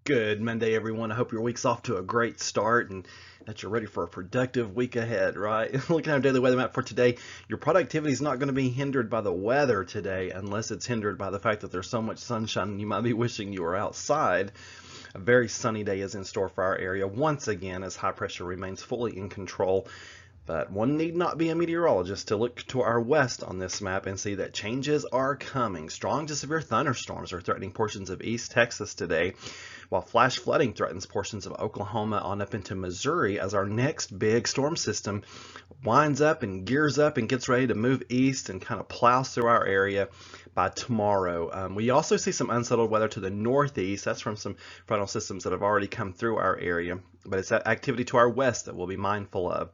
Good Monday, everyone. I hope your week's off to a great start and that you're ready for a productive week ahead, right? Looking at our daily weather map for today, your productivity is not going to be hindered by the weather today unless it's hindered by the fact that there's so much sunshine and you might be wishing you were outside. A very sunny day is in store for our area once again as high pressure remains fully in control. But one need not be a meteorologist to look to our west on this map and see that changes are coming. Strong to severe thunderstorms are threatening portions of East Texas today, while flash flooding threatens portions of Oklahoma on up into Missouri as our next big storm system winds up and gears up and gets ready to move east and kind of plows through our area by tomorrow. We also see some unsettled weather to the northeast. That's from some frontal systems that have already come through our area, but it's that activity to our west that we'll be mindful of.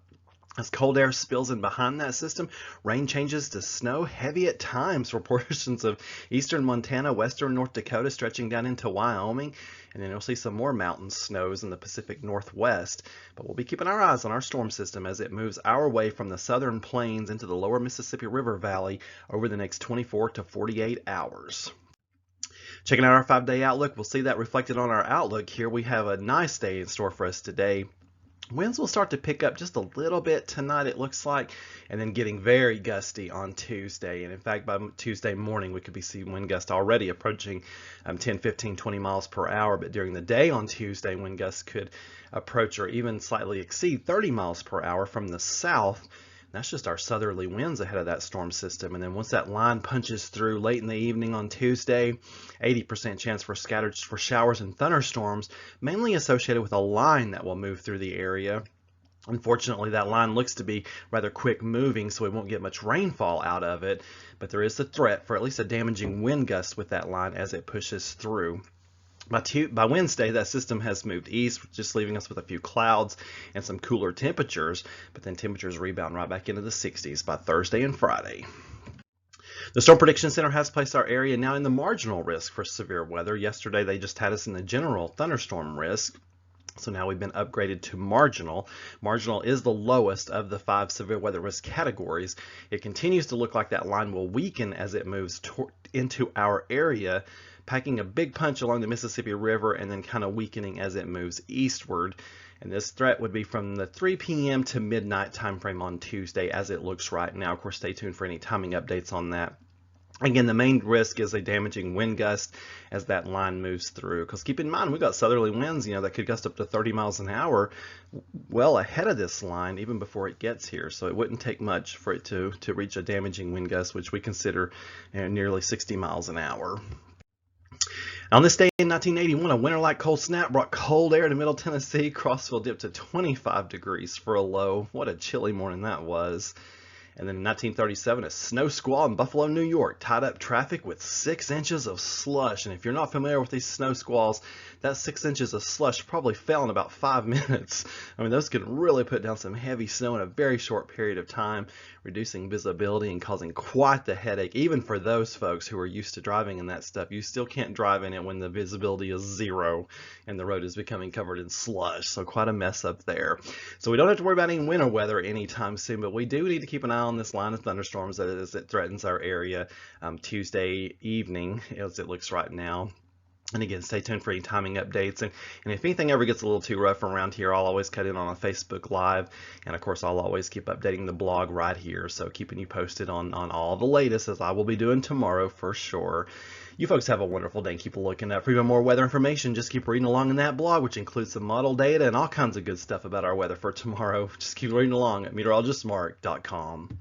As cold air spills in behind that system, rain changes to snow, heavy at times for portions of eastern Montana, western North Dakota, stretching down into Wyoming. And then you'll see some more mountain snows in the Pacific Northwest. But we'll be keeping our eyes on our storm system as it moves our way from the southern plains into the lower Mississippi River Valley over the next 24 to 48 hours. Checking out our 5-day outlook, we'll see that reflected on our outlook here. We have a nice day in store for us today. Winds will start to pick up just a little bit tonight, it looks like, and then getting very gusty on Tuesday. And in fact, by Tuesday morning, we could be seeing wind gusts already approaching 10, 15, 20 miles per hour. But during the day on Tuesday, wind gusts could approach or even slightly exceed 30 miles per hour from the south. That's just our southerly winds ahead of that storm system. And then once that line punches through late in the evening on Tuesday, 80% chance for showers and thunderstorms, mainly associated with a line that will move through the area. Unfortunately, that line looks to be rather quick moving, so we won't get much rainfall out of it. But there is a threat for at least a damaging wind gust with that line as it pushes through. By Wednesday, that system has moved east, just leaving us with a few clouds and some cooler temperatures, but then temperatures rebound right back into the 60s by Thursday and Friday. The Storm Prediction Center has placed our area now in the marginal risk for severe weather. Yesterday, they just had us in the general thunderstorm risk. So now we've been upgraded to marginal. Marginal is the lowest of the 5 severe weather risk categories. It continues to look like that line will weaken as it moves into our area, packing a big punch along the Mississippi River and then kind of weakening as it moves eastward. And this threat would be from the 3 p.m. to midnight time frame on Tuesday as it looks right now. Of course, stay tuned for any timing updates on that. Again, the main risk is a damaging wind gust as that line moves through. Because keep in mind, we've got southerly winds, that could gust up to 30 miles an hour well ahead of this line, even before it gets here. So it wouldn't take much for it to reach a damaging wind gust, which we consider nearly 60 miles an hour. On this day in 1981, a winter-like cold snap brought cold air to Middle Tennessee. Crossville dipped to 25 degrees for a low. What a chilly morning that was. And then in 1937, a snow squall in Buffalo, New York tied up traffic with 6 inches of slush. And if you're not familiar with these snow squalls, that 6 inches of slush probably fell in about 5 minutes. I mean, those can really put down some heavy snow in a very short period of time, reducing visibility and causing quite the headache. Even for those folks who are used to driving in that stuff, you still can't drive in it when the visibility is 0 and the road is becoming covered in slush. So quite a mess up there. So we don't have to worry about any winter weather anytime soon, but we do need to keep an eye on this line of thunderstorms as it threatens our area Tuesday evening as it looks right now. And again, stay tuned for any timing updates. And if anything ever gets a little too rough around here, I'll always cut in on a Facebook Live. And of course, I'll always keep updating the blog right here. So keeping you posted on all the latest, as I will be doing tomorrow for sure. You folks have a wonderful day and keep looking up for even more weather information. Just keep reading along in that blog, which includes some model data and all kinds of good stuff about our weather for tomorrow. Just keep reading along at meteorologistsmart.com.